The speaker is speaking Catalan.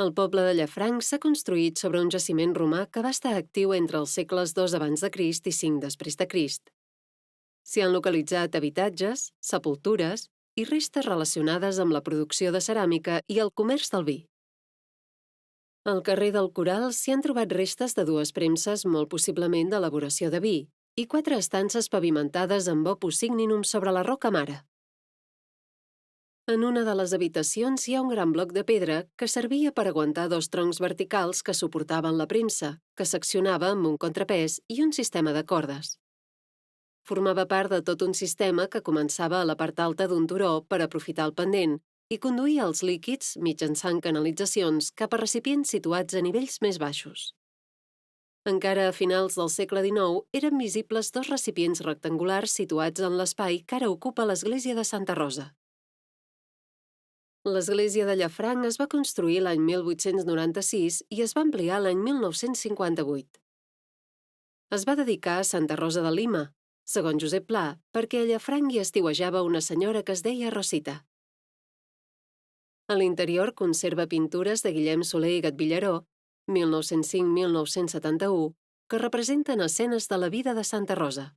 El poble de Llafranc s'ha construït sobre un jaciment romà que va estar actiu entre els segles II abans de Crist i V després de Crist. S'hi han localitzat habitatges, sepultures i restes relacionades amb la producció de ceràmica i el comerç del vi. Al carrer del Coral s'hi han trobat restes de dues premses, molt possiblement d'elaboració de vi, i quatre estances pavimentades amb opus signinum sobre la roca mare. En una de les habitacions hi ha un gran bloc de pedra que servia per aguantar dos troncs verticals que suportaven la premsa, que s'accionava amb un contrapès i un sistema de cordes. Formava part de tot un sistema que començava a la part alta d'un turó per aprofitar el pendent i conduïa els líquids mitjançant canalitzacions cap a recipients situats a nivells més baixos. Encara a finals del segle XIX eren visibles dos recipients rectangulars situats en l'espai que ara ocupa l'església de Santa Rosa. L'església de Llafranc es va construir l'any 1896 i es va ampliar l'any 1958. Es va dedicar a Santa Rosa de Lima, segons Josep Pla, perquè a Llafranc hi estiuejava una senyora que es deia Rosita. A l'interior conserva pintures de Guillem Soler i Gatvillaró, 1905-1971, que representen escenes de la vida de Santa Rosa.